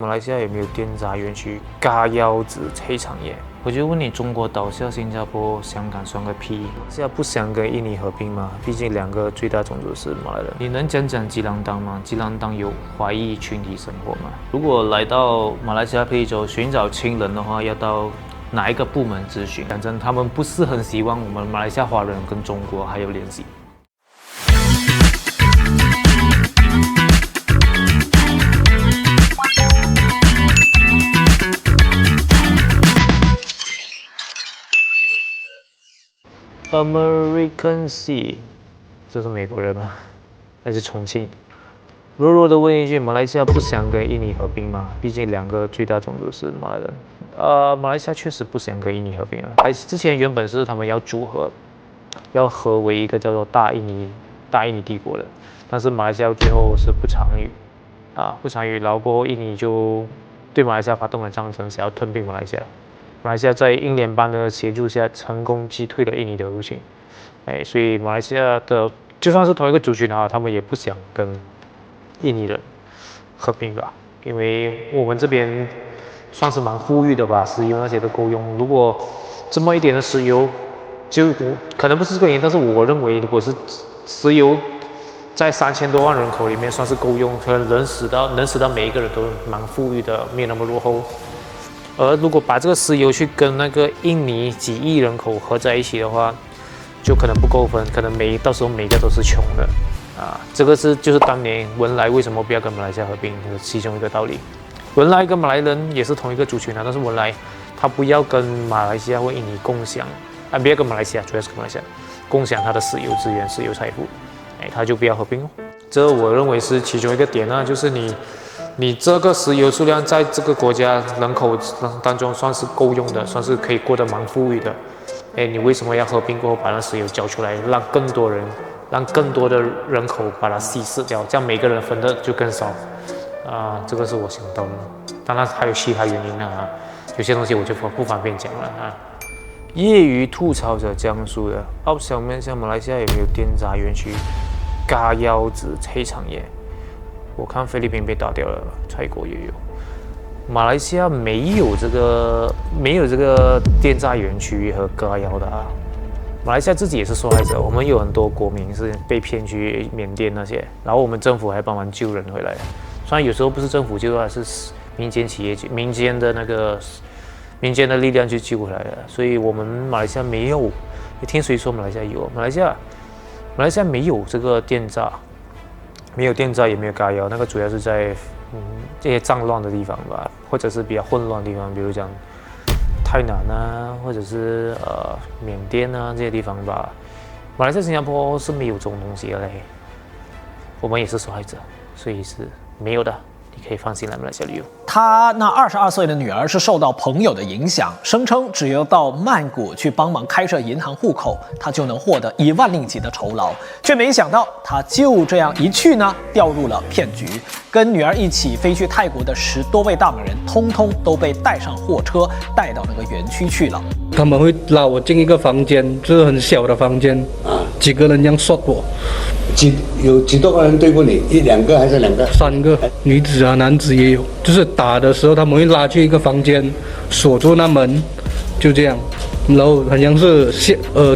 马来西亚有没有电闸园区？嘎腰子黑产业。我就问你，中国倒下新加坡、香港算个屁？现在不想跟印尼合并吗？毕竟两个最大种族是马来人。你能讲讲吉兰丹吗？吉兰丹有华裔群体生活吗？如果来到马来西亚非洲寻找亲人的话，要到哪一个部门咨询？讲真，他们不是很希望我们马来西亚华人跟中国还有联系。American Sea， 这是美国人吗？还是重庆？弱弱的问一句，马来西亚不想跟印尼合并吗？毕竟两个最大种族是马来人。马来西亚确实不想跟印尼合并啊。之前原本是他们要组合，要合为一个叫做大印尼帝国的，但是马来西亚最后是不参与，不参与，然后过后印尼就对马来西亚发动了战争，想要吞并马来西亚。马来西亚在英联邦的协助下，成功击退了印尼的入侵。所以马来西亚的就算是同一个族群他们也不想跟印尼人合并吧，因为我们这边算是蛮富裕的吧，石油那些都够用。如果这么一点的石油，就可能不是这个原因，但是我认为如果是石油在3000多万人口里面算是够用，可能能使到每一个人都蛮富裕的，没有那么落后。而如果把这个石油去跟那个印尼几亿人口合在一起的话，就可能不够分，可能到时候每个都是穷的这个就是当年文莱为什么不要跟马来西亚合并的其中一个道理。文莱跟马来人也是同一个族群但是文莱他不要跟马来西亚或印尼共享不要跟马来西亚，主要是跟马来西亚共享他的石油资源、石油财富，他就不要合并哦。这我认为是其中一个点就是你这个石油数量在这个国家人口当中算是够用的，算是可以过得蛮富裕的。你为什么要合并过后把那石油交出来，让更多的人口把它稀释掉，这样每个人分的就更少这个是我想到的。当然还有其他原因有些东西我就不方便讲了业余吐槽者江苏的，想问一下马来西亚有没有电闸园区？嘎腰子黑产业。我看菲律宾被打掉了，泰国也有，马来西亚没有这个电闸园区和嘎腰的马来西亚自己也是受害者，我们有很多国民是被骗去缅甸那些，然后我们政府还帮忙救人回来。虽然有时候不是政府救是民间企业、民间的力量去救回来的，所以我们马来西亚没有。你听谁说马来西亚有？马来西亚没有这个电闸。没有电闸也没有嘎腰，那个主要是在这些战乱的地方吧，或者是比较混乱的地方，比如讲泰南或者是缅甸这些地方吧。马来西亚、新加坡是没有这种东西的嘞，我们也是受害者，所以是没有的。你可以放心来马来西亚旅游。他那22岁的女儿是受到朋友的影响，声称只要到曼谷去帮忙开设银行户口，他就能获得1万令吉的酬劳。却没想到他就这样一去呢，掉入了骗局。跟女儿一起飞去泰国的10多位大马人，通通都被带上货车，带到那个园区去了。他们会拉我进一个房间，就是很小的房间几个人这样刷我。有几多个人对付你？1、2个还是2个？3个，女子男子也有。就是打的时候，他们会拉去一个房间，锁住那门，就这样。然后好像是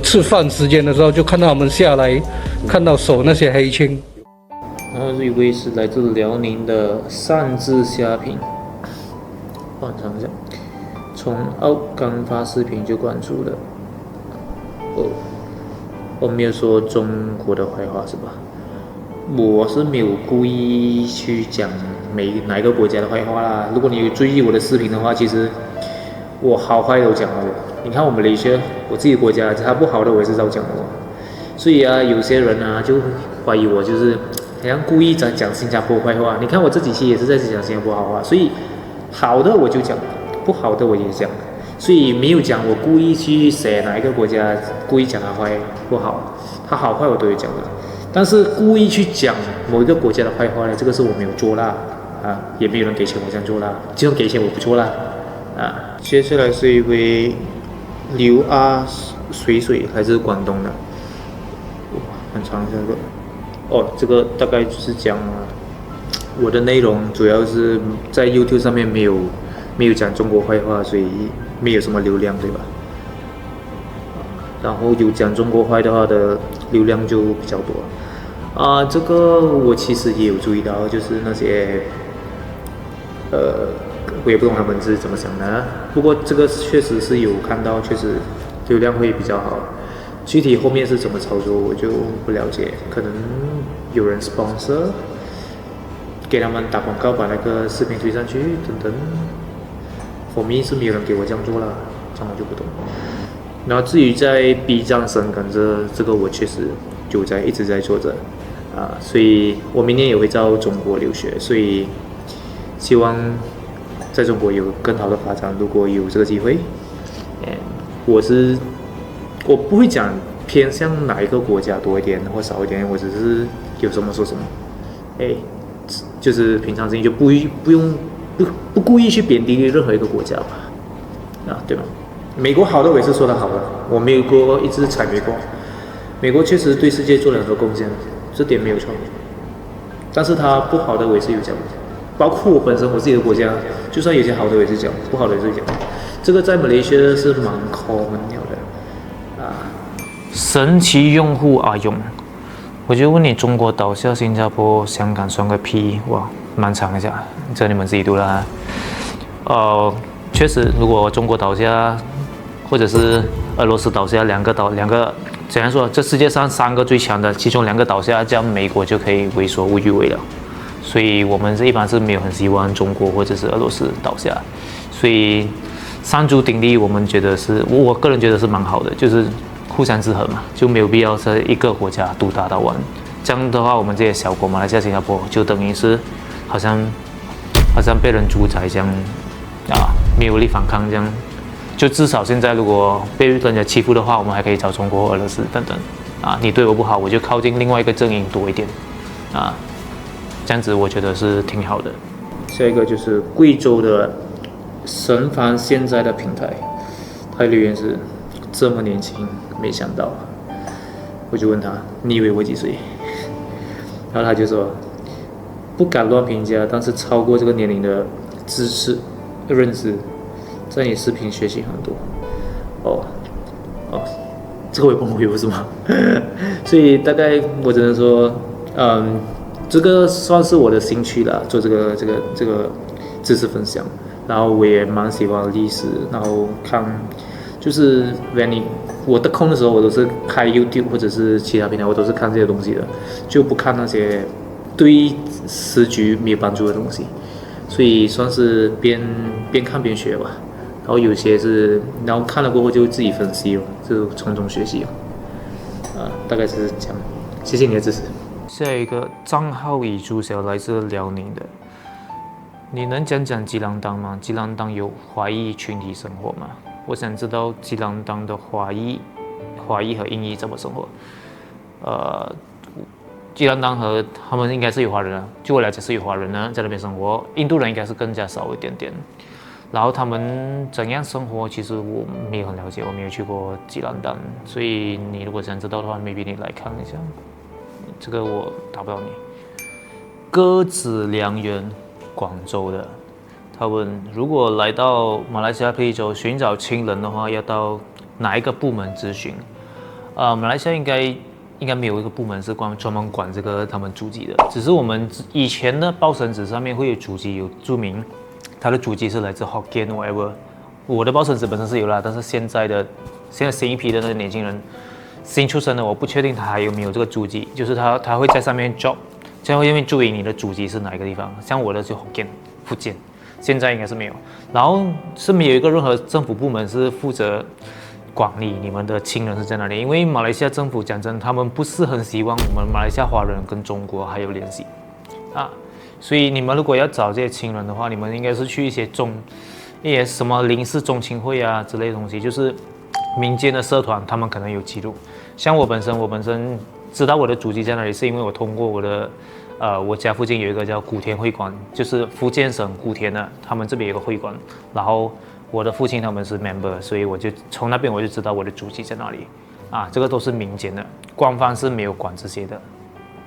吃饭时间的时候，就看到他们下来，看到手那些黑青。然后这一位是来自辽宁的擅自虾品，我尝一下，从刚发视频就关注了。我没有说中国的坏话是吧？我是没有故意去讲哪一个国家的坏话啦。如果你有注意我的视频的话，其实我好坏都讲了。你看我们马来西亚，我自己的国家，它不好的我也是照讲的。所以有些人就怀疑我就是好像故意在讲新加坡坏话。你看我这几期也是在讲新加坡好话，所以好的我就讲，不好的我也讲。所以没有讲我故意去写哪一个国家，故意讲它坏不好，它好坏我都有讲的。但是故意去讲某一个国家的坏话呢，这个是我没有做啦也没有人给钱我这样做啦，就算给钱我不做啦接下来是一位刘水来自广东的，很长这个这个大概就是讲我的内容主要是在 YouTube 上面没有讲中国坏话，所以没有什么流量，对吧？然后有讲中国坏的话的流量就比较多。这个我其实也有注意到，就是那些我也不懂他们是怎么想的，不过这个确实是有看到，确实流量会比较好。具体后面是怎么操作我就不了解，可能有人 sponsor 给他们打广告，把那个视频推上去等等。我们是没有人给我这样做啦，这样我就不懂。然后至于在 B 站深耕这个我确实就一直在做着所以我明年也会到中国留学，所以希望在中国有更好的发展。如果有这个机会，我不会讲偏向哪一个国家多一点或少一点，我只是有什么说什么，就是平常心，就不故意去贬低任何一个国家吧，对吧？美国好的我也是说的好的，我没有过一直踩美国，美国确实对世界做了很多贡献，这点没有错，但是它不好的我也是有讲，包括我本身我自己的国家，就算有些好的我也是讲，不好的也是讲，这个在马来西亚是蛮 common 的神奇用户阿勇，我就问你，中国倒下，新加坡、香港算个屁？哇，蛮长一下，这你们自己读了确实，如果中国倒下，或者是俄罗斯倒下，两个怎样说？这世界上3个最强的，其中2个倒下，这样美国就可以为所欲为了。所以我们一般是没有很希望中国或者是俄罗斯倒下，所以三足鼎立，我们觉得是我个人觉得是蛮好的，就是互相制衡嘛，就没有必要是一个国家独大到完。这样的话，我们这些小国马来西亚、新加坡就等于是好像被人主宰这样没有力反抗这样。就至少现在如果被人家欺负的话，我们还可以找中国、俄罗斯等等你对我不好，我就靠近另外一个阵营多一点这样子我觉得是挺好的。下一个就是贵州的神凡现在的平台，他的留言是这么年轻，没想到。我就问他，你以为我几岁？然后他就说，不敢乱评价，但是超过这个年龄的知识认知，在你视频学习很多。这个我也不会有是吗？所以大概我只能说，这个算是我的兴趣啦，做这个知识分享。然后我也蛮喜欢历史，然后看，就是我的空的时候，我都是开 YouTube 或者是其他平台，我都是看这些东西的，就不看那些对时局没有帮助的东西。所以算是边看边学吧。然后有些然后看了过后就自己分析就从中学习大概是这样。谢谢你的支持。下一个账号已注销，来自辽宁的。你能讲讲吉兰丹吗？吉兰丹有华裔群体生活吗？我想知道吉兰丹的华裔和印裔怎么生活。吉兰丹和他们应该是有华人啊，据我了解是有华人呢，在那边生活。印度人应该是更加少一点点。然后他们怎样生活，其实我没有很了解，我没有去过吉兰丹，所以你如果想知道的话 ，maybe 你来看一下。这个我答不到你。鸽子良缘，广州的，他问：如果来到马来西亚非洲寻找亲人的话，要到哪一个部门咨询？马来西亚应该没有一个部门是专门管这个他们祖籍的，只是我们以前的报生纸上面会有祖籍有注明，他的祖籍是来自 Hokkien whatever。我的报生纸本身是有啦，但是现在新一批的那个年轻人，新出生的，我不确定他还有没有这个祖籍，就是他会在上面 job， 这样会注明你的祖籍是哪一个地方。像我的就 Hokkien 福建，现在应该是没有。然后是没有一个任何政府部门是负责管理你们的亲人是在哪里，因为马来西亚政府讲真，他们不是很希望我们马来西亚华人跟中国还有联系所以你们如果要找这些亲人的话，你们应该是去一些什么林氏宗亲会之类的东西，就是民间的社团，他们可能有记录。像我本身知道我的祖籍在哪里，是因为我通过我家附近有一个叫古田会馆，就是福建省古田的，他们这边有个会馆，然后我的父亲他们是 member， 所以我就从那边我就知道我的祖籍在哪里这个都是民间的，官方是没有管这些的。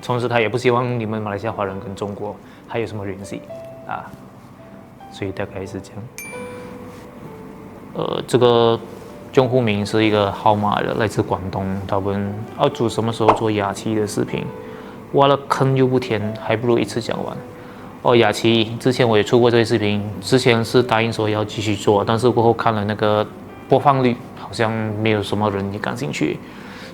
同时他也不希望你们马来西亚华人跟中国还有什么联系啊？所以大概是这样。这个钟户明是一个号码的，来自广东，他们澳洲什么时候做雅琪的视频？挖了坑又不填，还不如一次讲完。雅琪之前我也出过这个视频，之前是答应说要继续做，但是过后看了那个播放率，好像没有什么人也感兴趣，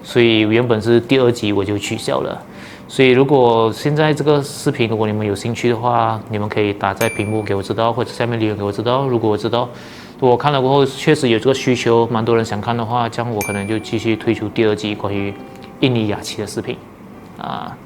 所以原本是第2集我就取消了。所以如果现在这个视频，如果你们有兴趣的话，你们可以打在屏幕给我知道，或者下面留言给我知道。如果我知道，我看了过后确实有这个需求，蛮多人想看的话，这样我可能就继续推出第2集关于印尼雅琪的视频啊。